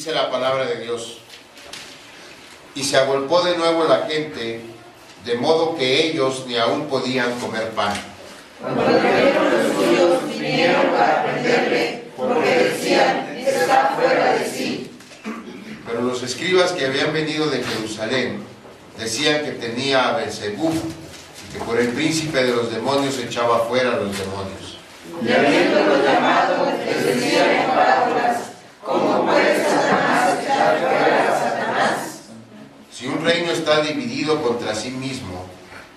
Dice la palabra de Dios: y se agolpó de nuevo la gente, de modo que ellos ni aún podían comer pan. Cuando vinieron los judíos, vinieron para prenderle, porque decían: está fuera de sí. Pero los escribas que habían venido de Jerusalén decían que tenía a Beelzebub, y que por el príncipe de los demonios echaba fuera a los demonios. Y habiéndolo llamado, les decía en parábolas: ¿cómo puede Satanás echar fuera a Satanás? Si un reino está dividido contra sí mismo,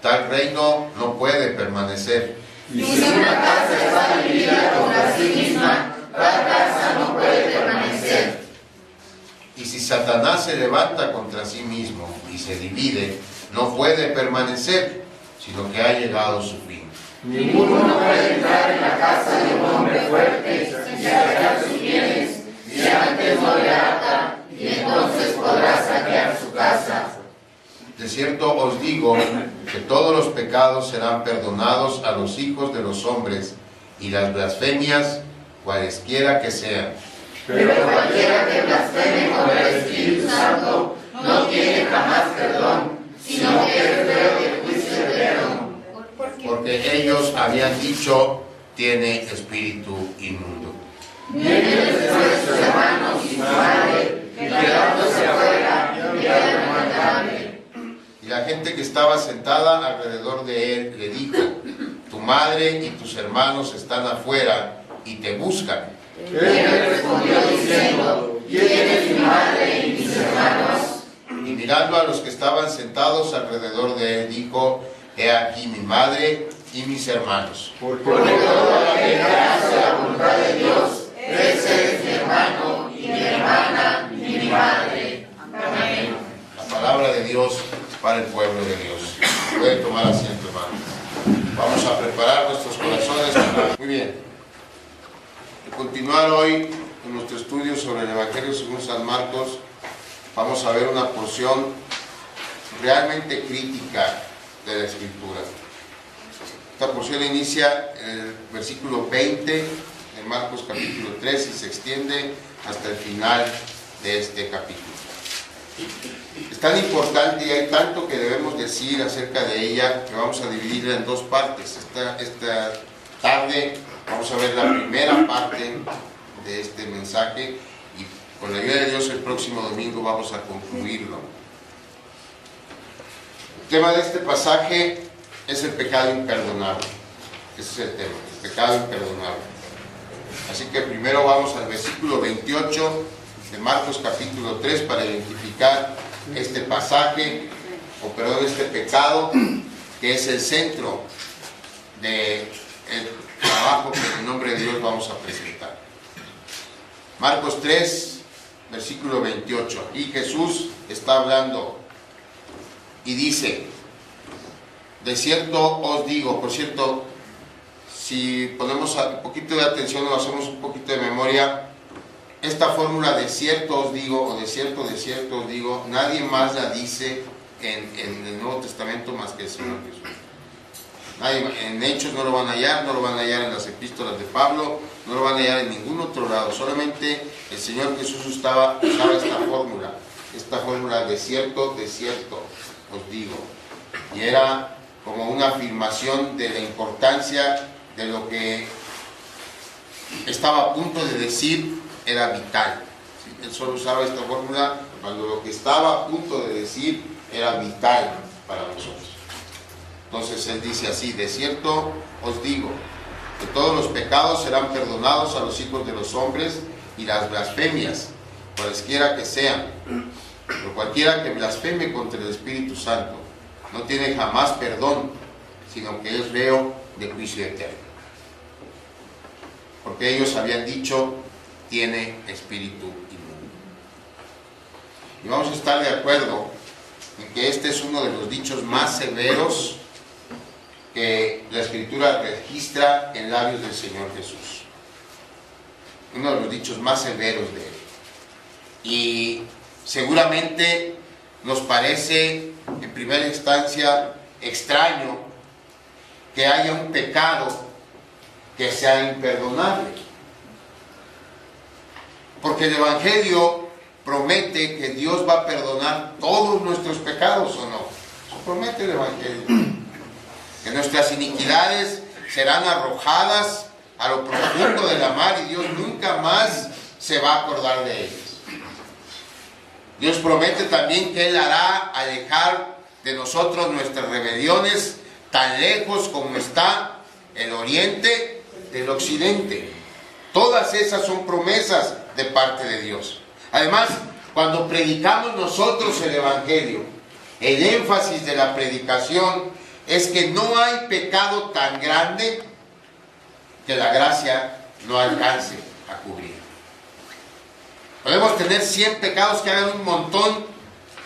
tal reino no puede permanecer. Y si una casa está dividida contra sí misma, tal casa no puede permanecer. Y si Satanás se levanta contra sí mismo y se divide, no puede permanecer, sino que ha llegado su fin. Ninguno puede entrar en la casa de un hombre fuerte y sacar sus bienes, si antes no le ata, y entonces podrá saquear su casa. De cierto os digo que todos los pecados serán perdonados a los hijos de los hombres, y las blasfemias, cualesquiera que sean. Pero cualquiera que blasfeme contra el Espíritu Santo no tiene jamás perdón, sino que es reo del juicio eterno. Porque ellos habían dicho: tiene espíritu inmundo. Vienen después sus hermanos y su madre, y quedándose afuera, enviaron a matarle. Y la gente que estaba sentada alrededor de él le dijo: tu madre y tus hermanos están afuera y te buscan. Él le respondió diciendo: ¿quién es mi madre y mis hermanos? Y mirando a los que estaban sentados alrededor de él, dijo: he aquí mi madre y mis hermanos. Porque todo aquel que hace la voluntad de Dios, ese es mi hermano, y mi hermana, y mi madre. Amén. La palabra de Dios para el pueblo de Dios. Pueden tomar asiento, hermano. Vamos a preparar nuestros corazones para... Muy bien. De continuar hoy en nuestro estudio sobre el Evangelio según San Marcos, vamos a ver una porción realmente crítica de la Escritura. Esta porción inicia en el versículo 20 de Marcos capítulo 3 y se extiende hasta el final de este capítulo. Es tan importante y hay tanto que debemos decir acerca de ella que vamos a dividirla en dos partes. Esta tarde vamos a ver la primera parte de este mensaje y con la ayuda de Dios el próximo domingo vamos a concluirlo. El tema de este pasaje es el pecado imperdonable. Ese es el tema, el pecado imperdonable. Así que primero vamos al versículo 28 de Marcos capítulo 3 para identificar este pasaje, este pecado, que es el centro del trabajo que en el nombre de Dios vamos a presentar. Marcos 3, versículo 28. Aquí Jesús está hablando y dice: de cierto os digo, por cierto, si ponemos un poquito de atención o hacemos un poquito de memoria, esta fórmula de cierto os digo o de cierto os digo, nadie más la dice en el Nuevo Testamento más que el Señor Jesús. Nadie, en Hechos no lo van a hallar, no lo van a hallar en las epístolas de Pablo, no lo van a hallar en ningún otro lado, solamente el Señor Jesús usaba esta fórmula de cierto os digo, y era como una afirmación de la importancia de lo que estaba a punto de decir era vital. Él solo usaba esta fórmula cuando lo que estaba a punto de decir era vital para nosotros. Entonces él dice así: de cierto os digo que todos los pecados serán perdonados a los hijos de los hombres y las blasfemias, cualesquiera que sean. Pero cualquiera que blasfeme contra el Espíritu Santo no tiene jamás perdón, sino que es reo de juicio eterno. Porque ellos habían dicho: tiene espíritu inmundo. Y vamos a estar de acuerdo en que este es uno de los dichos más severos que la Escritura registra en labios del Señor Jesús. Uno de los dichos más severos de él. Y seguramente nos parece en primera instancia extraño que haya un pecado que sea imperdonable. Porque el Evangelio promete que Dios va a perdonar todos nuestros pecados, ¿o no? Eso promete el Evangelio. Que nuestras iniquidades serán arrojadas a lo profundo de la mar y Dios nunca más se va a acordar de ellas. Dios promete también que Él hará alejar de nosotros nuestras rebeliones tan lejos como está el oriente del occidente. Todas esas son promesas de parte de Dios. Además, cuando predicamos nosotros el Evangelio, el énfasis de la predicación es que no hay pecado tan grande que la gracia no alcance a cubrir. Podemos tener 100 pecados que hagan un montón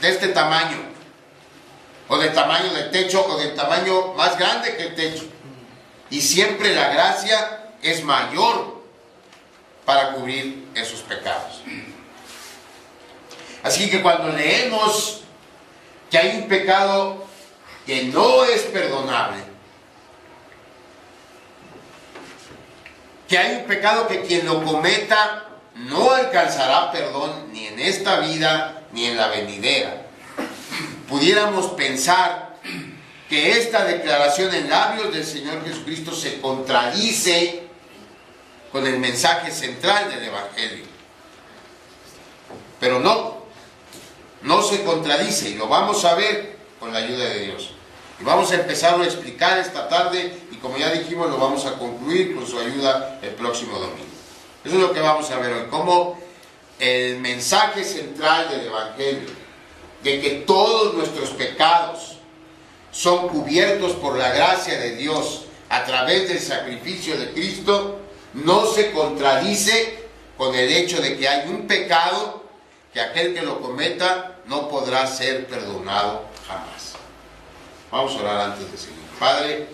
de este tamaño, o de tamaño del techo, o de tamaño más grande que el techo, y siempre la gracia es mayor para cubrir esos pecados. Así que cuando leemos que hay un pecado que no es perdonable, que hay un pecado que quien lo cometa no alcanzará perdón ni en esta vida ni en la venidera, pudiéramos pensar que esta declaración en labios del Señor Jesucristo se contradice con el mensaje central del Evangelio. Pero no se contradice, y lo vamos a ver con la ayuda de Dios. Y vamos a empezarlo a explicar esta tarde, y como ya dijimos, lo vamos a concluir con su ayuda el próximo domingo. Eso es lo que vamos a ver hoy, cómo el mensaje central del Evangelio, de que todos nuestros pecados son cubiertos por la gracia de Dios a través del sacrificio de Cristo, no se contradice con el hecho de que hay un pecado que aquel que lo cometa no podrá ser perdonado jamás. Vamos a orar antes de seguir. Padre,